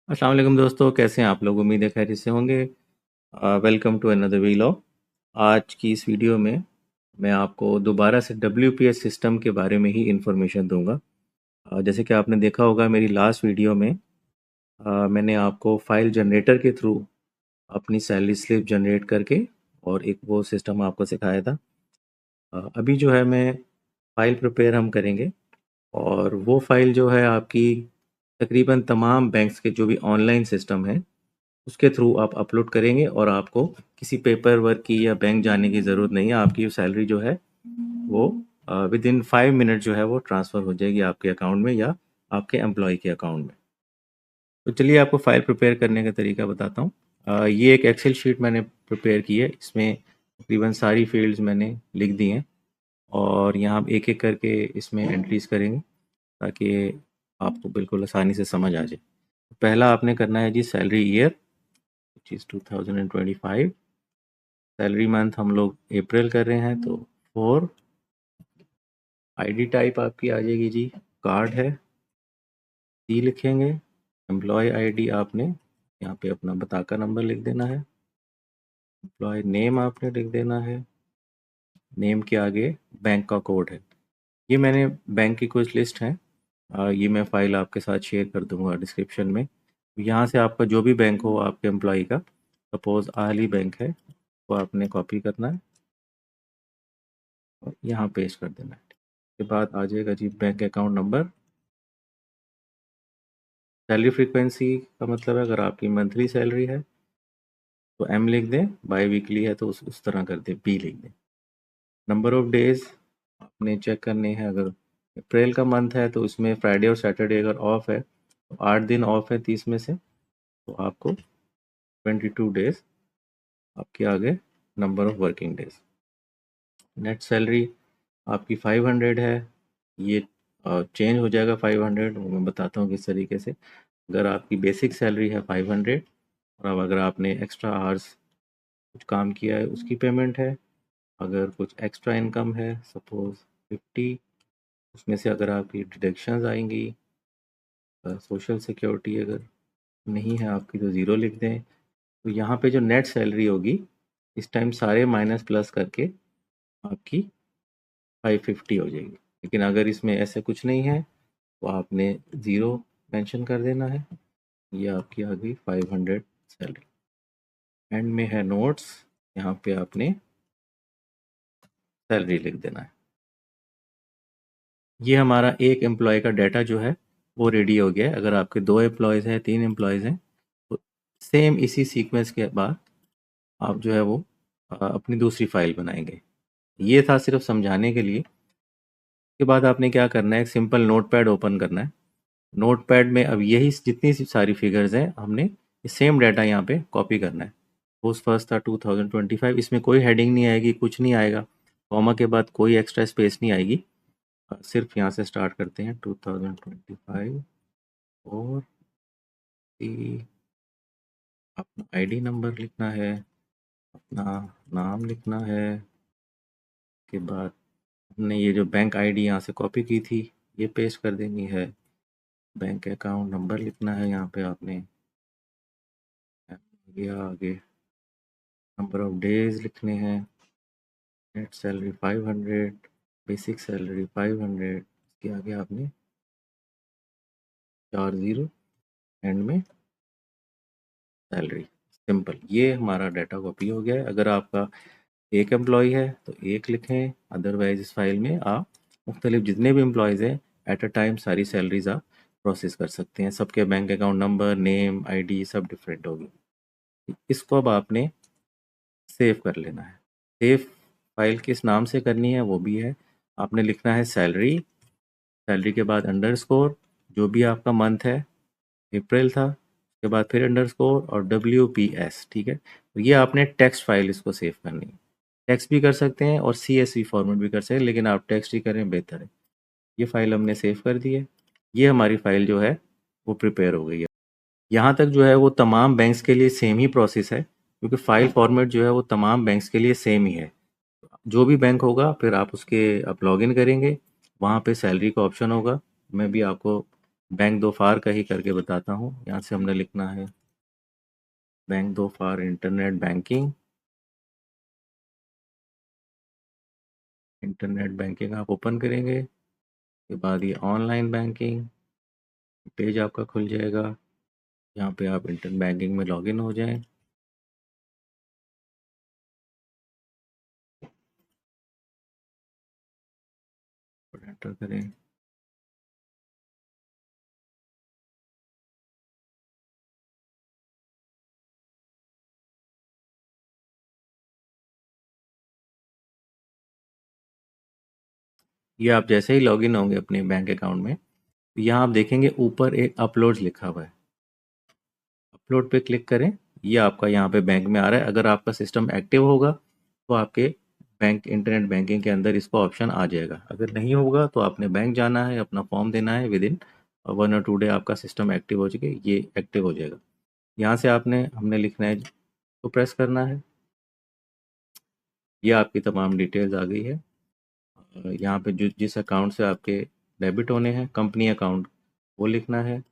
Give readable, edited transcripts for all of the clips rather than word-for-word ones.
अस्सलाम वालेकुम दोस्तों, कैसे हैं आप लोग? उम्मीद है खैरियत से होंगे। Welcome to another vlog. आज की इस वीडियो में मैं आपको दोबारा से डब्ल्यूपीएस सिस्टम के बारे में ही इंफॉर्मेशन दूंगा। जैसे कि आपने देखा होगा मेरी लास्ट वीडियो में मैंने आपको फाइल जनरेटर के थ्रू अपनी सैलरी स्लिप जनरेट करके और एक वो सिस्टम आपको सिखाया था। अभी जो है मैं फ़ाइल प्रिपेयर हम करेंगे और वो फ़ाइल जो है आपकी तकरीबन तमाम बैंक्स के जो भी ऑनलाइन सिस्टम है उसके थ्रू आप अपलोड करेंगे और आपको किसी पेपर वर्क की या बैंक जाने की ज़रूरत नहीं है। आपकी सैलरी जो है वो विद इन 5 मिनट जो है वो ट्रांसफ़र हो जाएगी आपके अकाउंट में या आपके एम्प्लॉय के अकाउंट में। तो चलिए आपको फ़ाइल प्रिपेयर करने का तरीका बताता हूँ। ये एक एक्सेल शीट मैंने प्रिपेयर की है। इसमें तकरीबन सारी फील्ड्स मैंने लिख दी हैं और यहाँ आप एक-एक करके इसमें एंट्रीज़ करेंगे ताकि आपको बिल्कुल आसानी से समझ आ जाए। पहला आपने करना है जी salary year which is 2025। Salary month हम लोग अप्रैल कर रहे हैं तो 4। आईडी टाइप आपकी आ जाएगी जी कार्ड है। सी लिखेंगे। एम्प्लॉय आईडी आपने यहाँ पे अपना बताका नंबर लिख देना है। एम्प्लॉय नेम आपने लिख देना है। नेम के आगे बैंक का कोड है। ये मैंने बैंक की कुछ लिस्ट है। ये मैं फाइल आपके साथ शेयर कर दूंगा डिस्क्रिप्शन में। यहाँ से आपका जो भी बैंक हो आपके एम्प्लॉय का, सपोज आहली बैंक है, तो आपने कॉपी करना है और यहाँ पेस्ट कर देना है। उसके बाद आ जाएगा जी bank account number. Salary frequency का मतलब है अगर आपकी मंथली सैलरी है तो एम लिख दें, बाई वीकली है तो उस तरह कर दें, बी लिख दें। नंबर ऑफ डेज आपने चेक करने हैं। अगर अप्रैल का मंथ है तो उसमें फ्राइडे और सैटरडे अगर ऑफ है तो 8 दिन ऑफ है 30 में से, तो आपको 22 डेज आपके आगे number of working days. Net salary आपकी 500 है। ये चेंज हो जाएगा 500, वो मैं बताता हूँ किस तरीके से। अगर आपकी बेसिक सैलरी है 500 और अब अगर आपने एक्स्ट्रा आवर्स कुछ काम किया है उसकी पेमेंट है। अगर कुछ एक्स्ट्रा इनकम है सपोज 50, उसमें से अगर आपकी डिडक्शंस आएंगी, सोशल सिक्योरिटी अगर नहीं है आपकी तो ज़ीरो लिख दें। तो यहाँ पे जो नेट सैलरी होगी इस टाइम सारे माइनस प्लस करके आपकी 550 हो जाएगी। लेकिन अगर इसमें ऐसे कुछ नहीं है तो आपने ज़ीरो मेंशन कर देना है। ये आपकी आ गई 500 सैलरी। एंड में है नोट्स, यहाँ पे आपने सैलरी लिख देना है। ये हमारा एक एम्प्लॉय का डाटा जो है वो रेडी हो गया है। अगर आपके 2 एम्प्लॉयज़ हैं, 3 एम्प्लॉयज़ हैं तो सेम इसी सीक्वेंस के बाद आप जो है वो अपनी दूसरी फाइल बनाएंगे। ये था सिर्फ समझाने के लिए। उसके बाद आपने क्या करना है, एक सिंपल नोटपैड ओपन करना है। नोटपैड में अब यही जितनी सी सारी फिगर्स हैं हमने सेम डाटा यहाँ पे कॉपी करना है। पोस्ट फर्स्ट था 2025, इसमें कोई हेडिंग नहीं आएगी, कुछ नहीं आएगा, कॉमा के बाद कोई एक्स्ट्रा स्पेस नहीं आएगी। सिर्फ यहाँ से स्टार्ट करते हैं 2025 और अपना आईडी नंबर लिखना है, अपना नाम लिखना है। के बाद हमने ये जो बैंक आईडी यहाँ से कॉपी की थी ये पेस्ट कर देनी है। बैंक अकाउंट नंबर लिखना है यहाँ पे आपने। आगे नंबर ऑफ डेज लिखने हैं। नेट सैलरी 500, बेसिक सैलरी 500, इसके आगे आपने 4 ज़ीरो, एंड में सैलरी। सिंपल, ये हमारा डाटा कॉपी हो गया है। अगर आपका एक एम्प्लॉय है तो एक लिखें, अदरवाइज इस फाइल में आप मुख्तलिफ जितने भी एम्प्लॉयज़ हैं एट अ टाइम सारी सैलरीज आप प्रोसेस कर सकते हैं। सबके bank account number, name, ID सब डिफरेंट होगी। इसको अब आपने सेव कर लेना है। सेव फाइल किस नाम से करनी है वो भी है। आपने लिखना है सैलरी, सैलरी के बाद अंडरस्कोर, जो भी आपका मंथ है, अप्रैल था, उसके बाद फिर अंडरस्कोर और WPS, ठीक है। तो ये आपने टेक्स्ट फाइल इसको सेव करनी है। टेक्स्ट भी कर सकते हैं और CSV फॉर्मेट भी कर सकते हैं, लेकिन आप टेक्स्ट ही करें बेहतर है। ये फाइल हमने सेव कर दी है। ये हमारी फाइल जो है वो प्रिपेयर हो गई है। यहाँ तक जो है वो तमाम बैंक्स के लिए सेम ही प्रोसेस है, क्योंकि फाइल फॉर्मेट जो है वो तमाम बैंक्स के लिए सेम ही है। जो भी बैंक होगा फिर आप उसके आप लॉगिन करेंगे, वहाँ पे सैलरी का ऑप्शन होगा। मैं भी आपको बैंक दो फार का ही करके बताता हूँ। यहाँ से हमने लिखना है बैंक दो फार इंटरनेट बैंकिंग। इंटरनेट बैंकिंग आप ओपन करेंगे, उसके बाद ये ऑनलाइन बैंकिंग पेज आपका खुल जाएगा। यहाँ पे आप इंटरनेट बैंकिंग में लॉगिन हो जाएं। एंटर करें। ये आप जैसे ही लॉगिन होंगे अपने बैंक अकाउंट में, तो यहाँ आप देखेंगे ऊपर एक अपलोड लिखा हुआ है। अपलोड पे क्लिक करें। ये आपका यहाँ पे बैंक में आ रहा है। अगर आपका सिस्टम एक्टिव होगा तो आपके बैंक इंटरनेट बैंकिंग के अंदर इसका ऑप्शन आ जाएगा। अगर नहीं होगा तो आपने बैंक जाना है, अपना फॉर्म देना है। विद इन 1 और 2 डे आपका सिस्टम एक्टिव हो जाएगा, ये एक्टिव हो जाएगा। यहाँ से हमने लिखना है तो प्रेस करना है। ये आपकी तमाम डिटेल्स आ गई है। यहाँ पे जिस अकाउंट से आपके डेबिट होने हैं, कंपनी अकाउंट, वो लिखना है।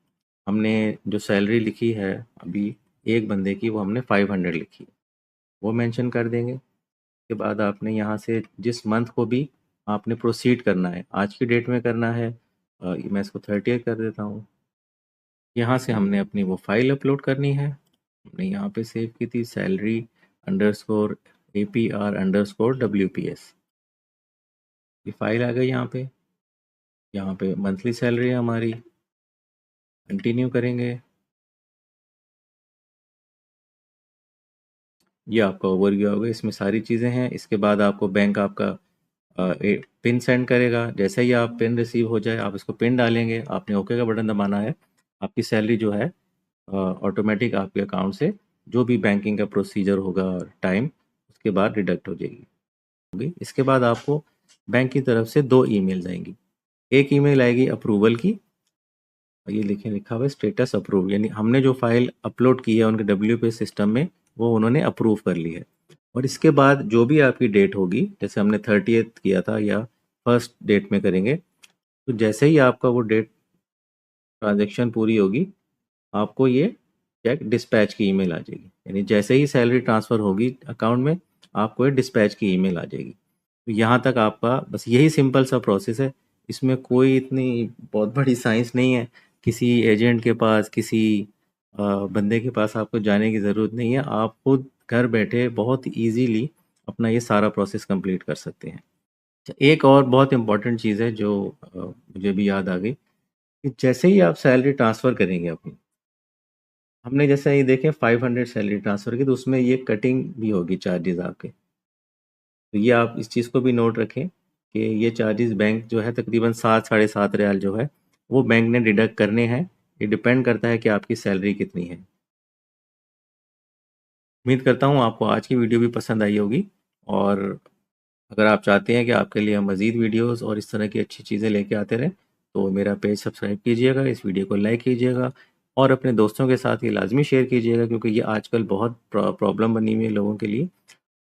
हमने जो सैलरी लिखी है अभी एक बंदे की, वो हमने 500 लिखी है, वो मेंशन कर देंगे। उसके बाद आपने यहाँ से जिस मंथ को भी आपने प्रोसीड करना है, आज की डेट में करना है। मैं इसको 30 कर देता हूँ। यहाँ से हमने अपनी वो फाइल अपलोड करनी है। हमने यहाँ पे सेव की थी salary_apr_wps। ये फाइल आ गई यहाँ पे। यहाँ पे मंथली सैलरी है हमारी। कंटिन्यू करेंगे। ये आपका ओवरव्यू होगा, इसमें सारी चीज़ें हैं। इसके बाद आपको बैंक आपका पिन सेंड करेगा। जैसे ही आप पिन रिसीव हो जाए, आप इसको पिन डालेंगे, आपने ओके का बटन दबाना है। आपकी सैलरी जो है ऑटोमेटिक आपके अकाउंट से जो भी बैंकिंग का प्रोसीजर होगा टाइम, उसके बाद डिडक्ट हो जाएगी। इसके बाद आपको बैंक की तरफ से 2 ईमेल्स आएंगी। एक ईमेल आएगी अप्रूवल की, ये लिखा हुआ है स्टेटस अप्रूव, यानी हमने जो फाइल अपलोड की है उनके WPS सिस्टम में, वो उन्होंने अप्रूव कर ली है। और इसके बाद जो भी आपकी डेट होगी, जैसे हमने 30th किया था या फर्स्ट डेट में करेंगे, तो जैसे ही आपका वो डेट ट्रांजेक्शन पूरी होगी, आपको ये चेक डिस्पैच की ईमेल आ जाएगी। यानी जैसे ही सैलरी ट्रांसफ़र होगी अकाउंट में, आपको ये डिस्पैच की ईमेल आ जाएगी। तो यहाँ तक आपका बस यही सिंपल सा प्रोसेस है। इसमें कोई इतनी बहुत बड़ी साइंस नहीं है। किसी एजेंट के पास, किसी बंदे के पास आपको जाने की ज़रूरत नहीं है। आप खुद घर बैठे बहुत ईजीली अपना ये सारा प्रोसेस कंप्लीट कर सकते हैं। अच्छा, एक और बहुत इम्पोर्टेंट चीज़ है जो मुझे भी याद आ गई, कि जैसे ही आप सैलरी ट्रांसफ़र करेंगे अपनी, हमने जैसे ये देखें 500 सैलरी ट्रांसफ़र की, तो उसमें ये कटिंग भी होगी चार्जेस आपके। तो ये आप इस चीज़ को भी नोट रखें कि ये चार्जेस बैंक जो है तकरीबन 7 साढ़े 7 रियाल जो है, वो बैंक ने डिडक्ट करने हैं। ये डिपेंड करता है कि आपकी सैलरी कितनी है। उम्मीद करता हूँ आपको आज की वीडियो भी पसंद आई होगी। और अगर आप चाहते हैं कि आपके लिए हम मज़ीद वीडियोस और इस तरह की अच्छी चीज़ें लेके आते रहें, तो मेरा पेज सब्सक्राइब कीजिएगा, इस वीडियो को लाइक कीजिएगा और अपने दोस्तों के साथ ये लाजमी शेयर कीजिएगा, क्योंकि ये आजकल बहुत प्रॉब्लम बनी हुई है लोगों के लिए।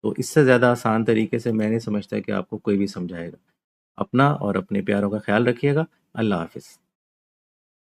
तो इससे ज़्यादा आसान तरीके से मैं नहीं समझता कि आपको कोई भी समझाएगा। अपना और अपने प्यारों का ख्याल रखिएगा। अल्लाह हाफिज़।